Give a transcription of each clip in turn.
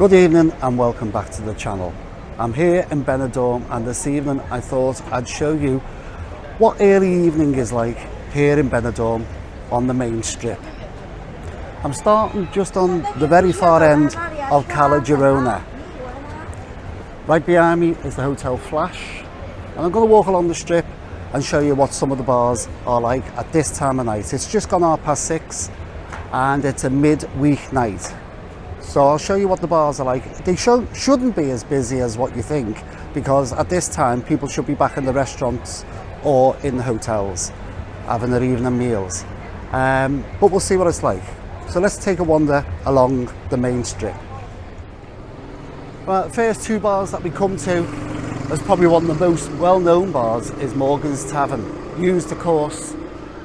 Good evening and welcome back to the channel. I'm here in Benidorm and this evening I thought I'd show you what early evening is like here in Benidorm on the main strip. I'm starting just on the very far end of Cala Girona. Right behind me is the Hotel Flash, and I'm going to walk along the strip and show you what some of the bars are like at this time of night. It's just gone 6:30 and it's a mid-week night. So I'll show you what the bars are like. They shouldn't be as busy as what you think, because at this time people should be back in the restaurants or in the hotels having their evening meals. But we'll see what it's like. So let's take a wander along the main strip. Well, the first two bars that we come to, as probably one of the most well-known bars, is Morgan's Tavern, used of course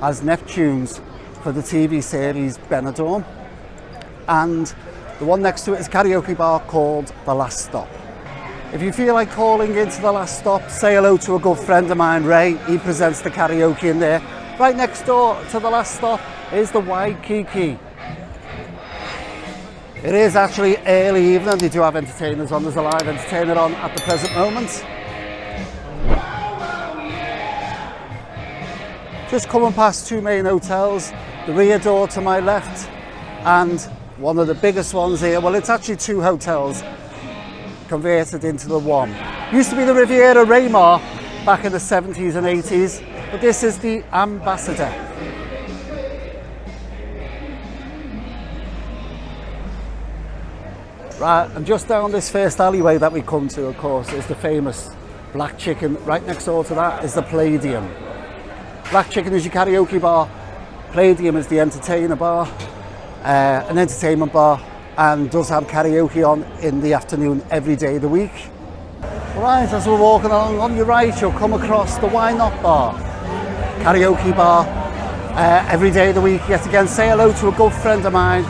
as Neptune's for the TV series Benidorm, and the one next to it is a karaoke bar called The Last Stop. If you feel like calling into The Last Stop, say hello to a good friend of mine, Ray. He presents the karaoke in there. Right next door to The Last Stop is the Waikiki. It is actually early evening. They do have entertainers on. There's a live entertainer on at the present moment. Just coming past two main hotels, the rear door to my left and one of the biggest ones here. Well, it's actually two hotels converted into the one. Used to be the Riviera Raymar back in the 70s and 80s, but this is the Ambassador. Right, and just down this first alleyway that we come to, of course, is the famous Black Chicken. Right next door to that is the Palladium. Black Chicken is your karaoke bar, Palladium is the entertainer bar. An entertainment bar, and does have karaoke on in the afternoon every day of the week. Right, as we're walking along on your right, you'll come across the Why Not Bar, karaoke bar, every day of the week. Yet again, say hello to a good friend of mine,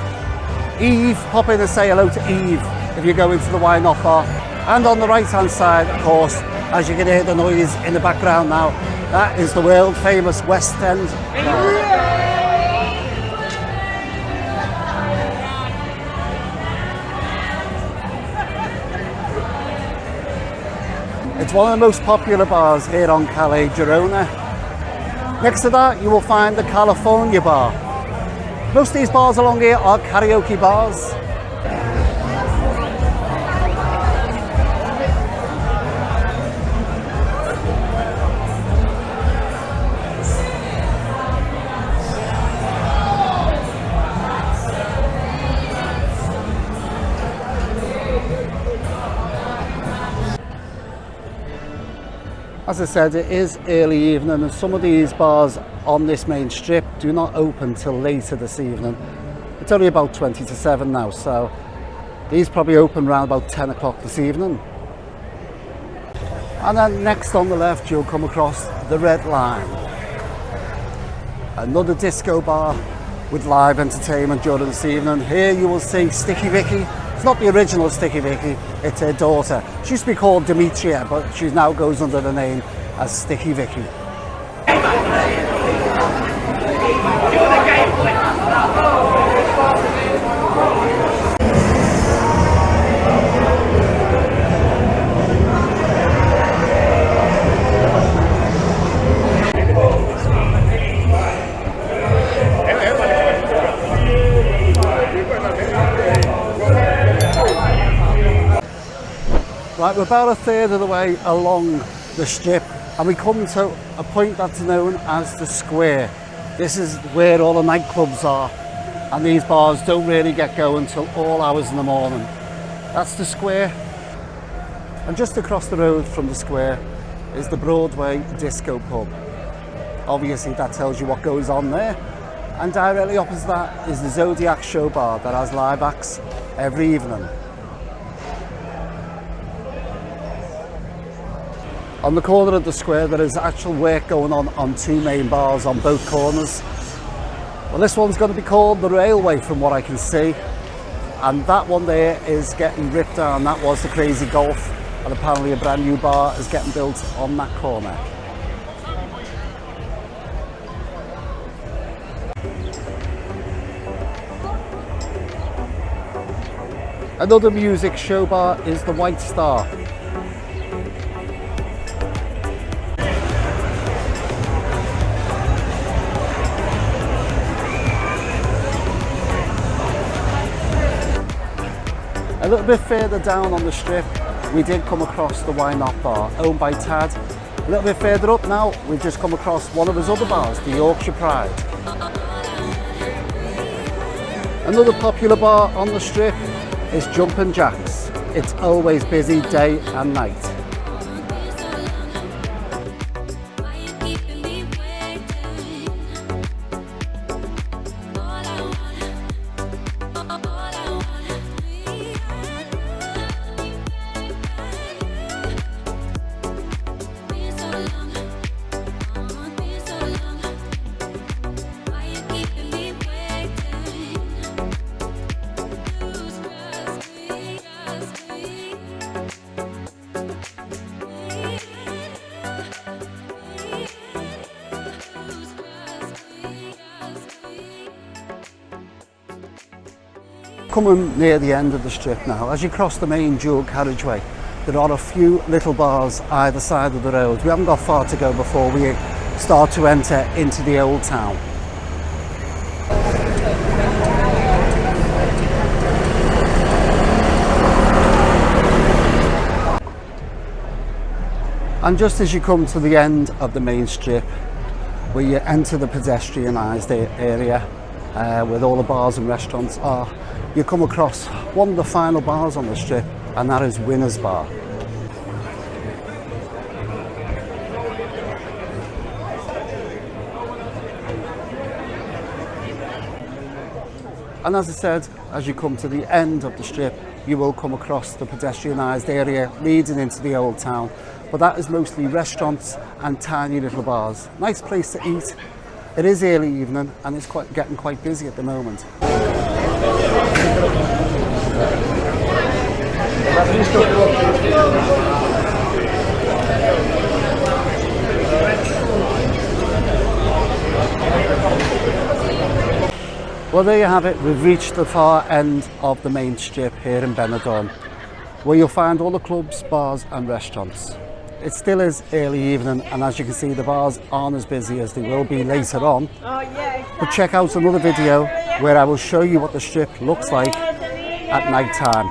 Eve. Pop in and say hello to Eve if you go into the Why Not Bar. And on the right hand side, of course, as you can hear the noise in the background now, that is the world famous West End bar. It's one of the most popular bars here on Cala Girona. Next to that, you will find the California Bar. Most of these bars along here are karaoke bars. As I said, it is early evening and some of these bars on this main strip do not open till later this evening. It's only about 20 to 7 now, so these probably open around about 10 o'clock this evening. And then next on the left you'll come across the Red Line, another disco bar with live entertainment during this evening. Here you will see Sticky Vicky. It's not the original Sticky Vicky, it's her daughter. She used to be called Demetria, but she now goes under the name as Sticky Vicky. Right, we're about a third of the way along the strip and we come to a point that's known as the Square. This is where all the nightclubs are, and these bars don't really get going till all hours in the morning. That's the Square. And just across the road from the Square is the Broadway Disco Pub. Obviously that tells you what goes on there. And directly opposite that is the Zodiac Show Bar that has live acts every evening. On the corner of the square there is actual work going on two main bars on both corners. Well, this one's going to be called the Railway from what I can see, and that one there is getting ripped down. That was the Crazy Golf, and apparently a brand new bar is getting built on that corner. Another music show bar is the White Star. A little bit further down on the strip, we did come across the Why Not bar, owned by Tad. A little bit further up now, we've just come across one of his other bars, the Yorkshire Pride. Another popular bar on the strip is Jumpin' Jacks. It's always busy day and night. Coming near the end of the strip now, as you cross the main dual carriageway, there are a few little bars either side of the road. We haven't got far to go before we start to enter into the old town. And just as you come to the end of the main strip, where you enter the pedestrianised area, where all the bars and restaurants are, you come across one of the final bars on the strip, and that is Winner's Bar. And as I said, as you come to the end of the strip, you will come across the pedestrianised area leading into the old town, but that is mostly restaurants and tiny little bars. Nice place to eat. It is early evening and it's getting quite busy at the moment. Well, there you have it. We've reached the far end of the main strip here in Benidorm, where you'll find all the clubs, bars and restaurants. It still is early evening, and as you can see, the bars aren't as busy as they will be later on. But check out another video where I will show you what the strip looks like at night time.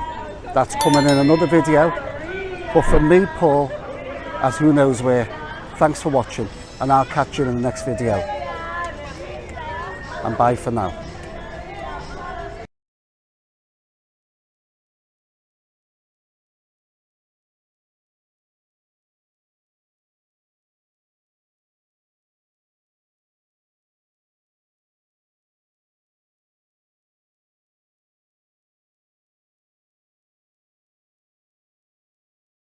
That's coming in another video. But from me, Paul, at Who Knows Where, thanks for watching, and I'll catch you in the next video. And bye for now.